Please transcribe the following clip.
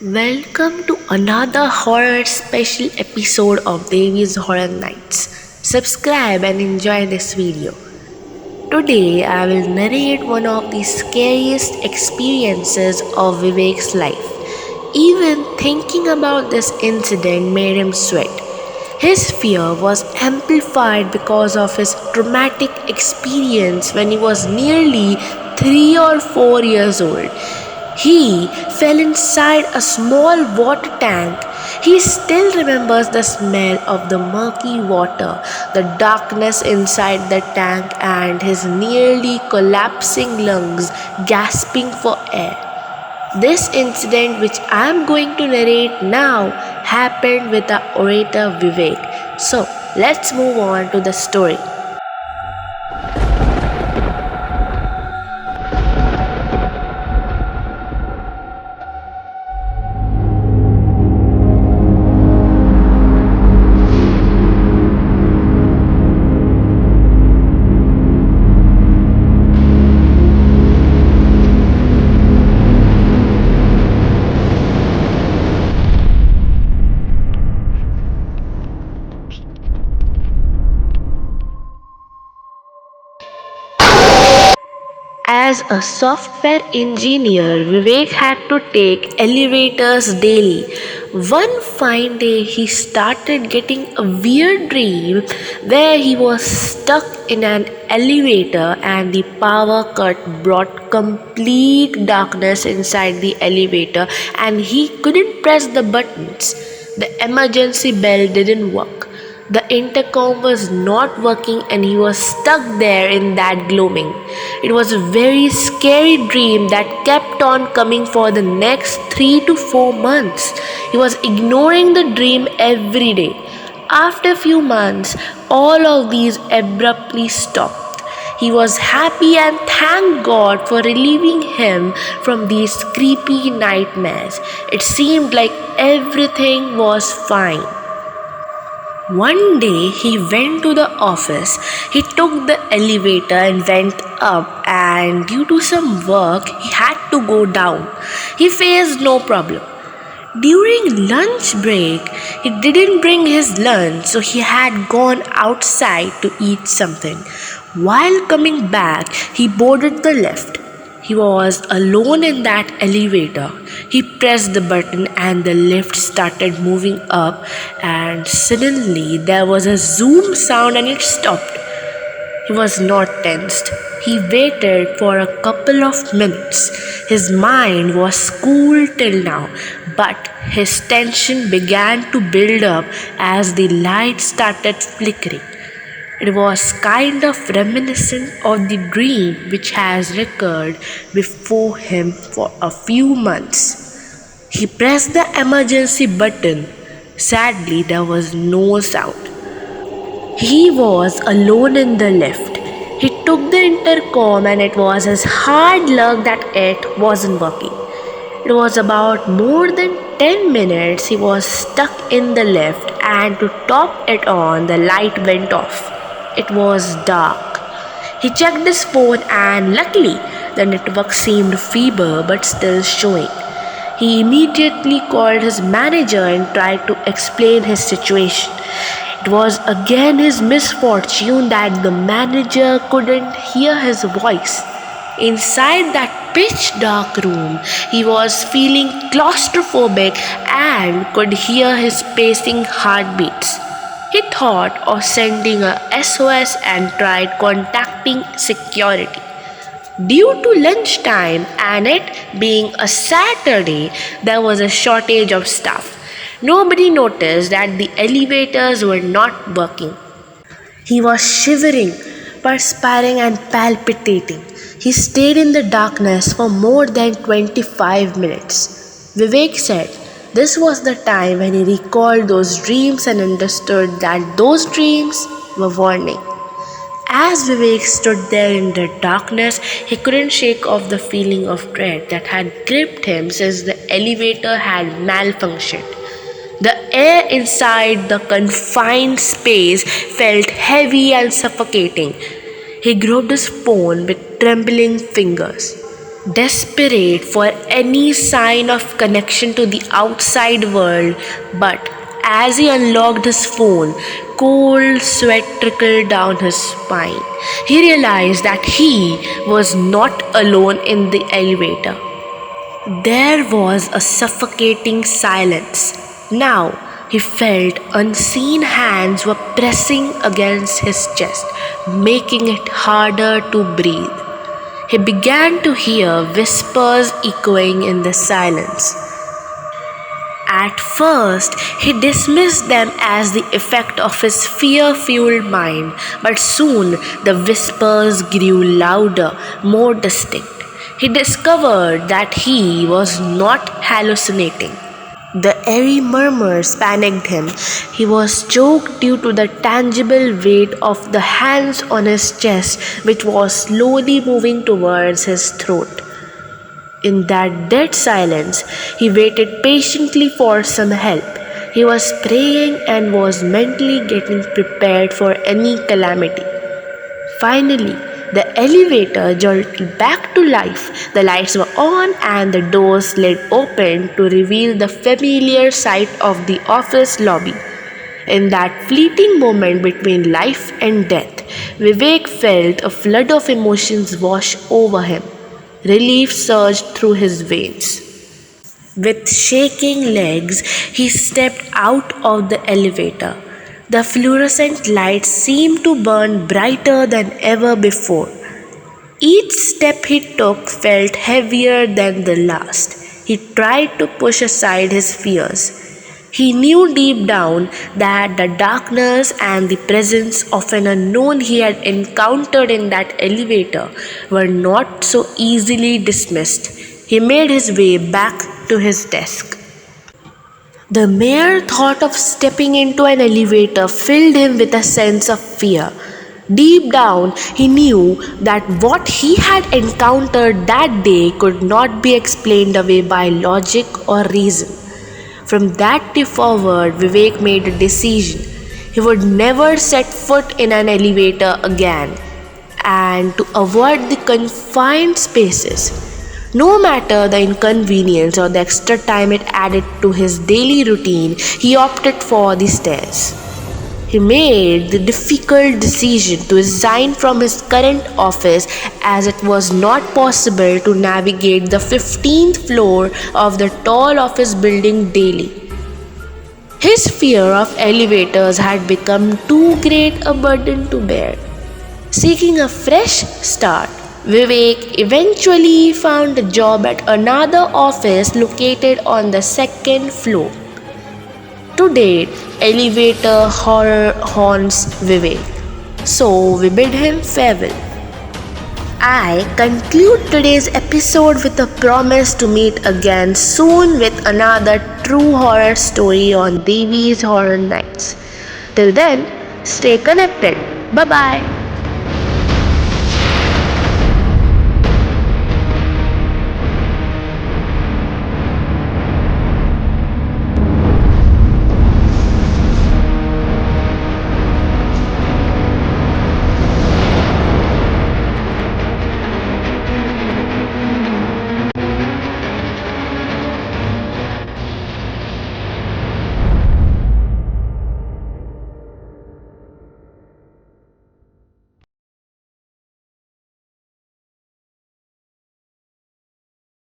Welcome to another horror special episode of Devi's Horror Nights. Subscribe and enjoy this video. Today I will narrate one of the scariest experiences of Vivek's life. Even thinking about this incident made him sweat. His fear was amplified because of his traumatic experience when he was nearly 3 or 4 years old. He fell inside a small water tank. He still remembers the smell of the murky water, the darkness inside the tank, and his nearly collapsing lungs gasping for air. This incident, which I am going to narrate now, happened with the orator Vivek. So, let's move on to the story. As a software engineer, Vivek had to take elevators daily. One fine day, he started getting a weird dream where he was stuck in an elevator and the power cut brought complete darkness inside the elevator and he couldn't press the buttons. The emergency bell didn't work. The intercom was not working and he was stuck there in that gloaming. It was a very scary dream that kept on coming for the next 3 to 4 months. He was ignoring the dream every day. After a few months, all of these abruptly stopped. He was happy and thanked God for relieving him from these creepy nightmares. It seemed like everything was fine. One day he went to the office. He took the elevator and went up, and due to some work, he had to go down. He faced no problem. During lunch break, he didn't bring his lunch, so he had gone outside to eat something. While coming back, he boarded the lift. He was alone in that elevator. He pressed the button and the lift started moving up, and suddenly there was a zoom sound and it stopped. He was not tensed. He waited for a couple of minutes. His mind was cool till now, but his tension began to build up as the light started flickering. It was kind of reminiscent of the dream which has recurred before him for a few months. He pressed the emergency button. Sadly, there was no sound. He was alone in the lift. He took the intercom and it was his hard luck that it wasn't working. It was about more than 10 minutes he was stuck in the lift, and to top it on, the light went off. It was dark. He checked his phone and luckily the network seemed feeble but still showing. He immediately called his manager and tried to explain his situation. It was again his misfortune that the manager couldn't hear his voice. Inside that pitch dark room, he was feeling claustrophobic and could hear his pacing heartbeats. He thought of sending a SOS and tried contacting security. Due to lunchtime and it being a Saturday, there was a shortage of staff. Nobody noticed that the elevators were not working. He was shivering, perspiring, and palpitating. He stayed in the darkness for more than 25 minutes. Vivek said this was the time when he recalled those dreams and understood that those dreams were warning. As Vivek stood there in the darkness, he couldn't shake off the feeling of dread that had gripped him since the elevator had malfunctioned. The air inside the confined space felt heavy and suffocating. He grabbed his phone with trembling fingers. desperate for any sign of connection to the outside world. But as he unlocked his phone, cold sweat trickled down his spine. He realized that he was not alone in the elevator. There was a suffocating silence. Now he felt unseen hands were pressing against his chest, making it harder to breathe. He began to hear whispers echoing in the silence. At first, he dismissed them as the effect of his fear-fueled mind, but soon the whispers grew louder, more distinct. He discovered that he was not hallucinating. The airy murmurs panicked him. He was choked due to the tangible weight of the hands on his chest, which was slowly moving towards his throat. In that dead silence, he waited patiently for some help. He was praying and was mentally getting prepared for any calamity. Finally, the elevator jolted back to life. The lights were on and the doors slid open to reveal the familiar sight of the office lobby. In that fleeting moment between life and death, Vivek felt a flood of emotions wash over him. Relief surged through his veins. With shaking legs, he stepped out of the elevator. The fluorescent lights seemed to burn brighter than ever before. Each step he took felt heavier than the last. He tried to push aside his fears. He knew deep down that the darkness and the presence of an unknown he had encountered in that elevator were not so easily dismissed. He made his way back to his desk. The mere thought of stepping into an elevator filled him with a sense of fear. Deep down, he knew that what he had encountered that day could not be explained away by logic or reason. From that day forward, Vivek made a decision. He would never set foot in an elevator again, and to avoid the confined spaces, no matter the inconvenience or the extra time it added to his daily routine, he opted for the stairs. He made the difficult decision to resign from his current office as it was not possible to navigate the 15th floor of the tall office building daily. His fear of elevators had become too great a burden to bear. Seeking a fresh start, Vivek eventually found a job at another office located on the second floor. To date, elevator horror haunts Vivek. So we bid him farewell. I conclude today's episode with a promise to meet again soon with another true horror story on Devi's Horror Nights. Till then, stay connected. Bye bye.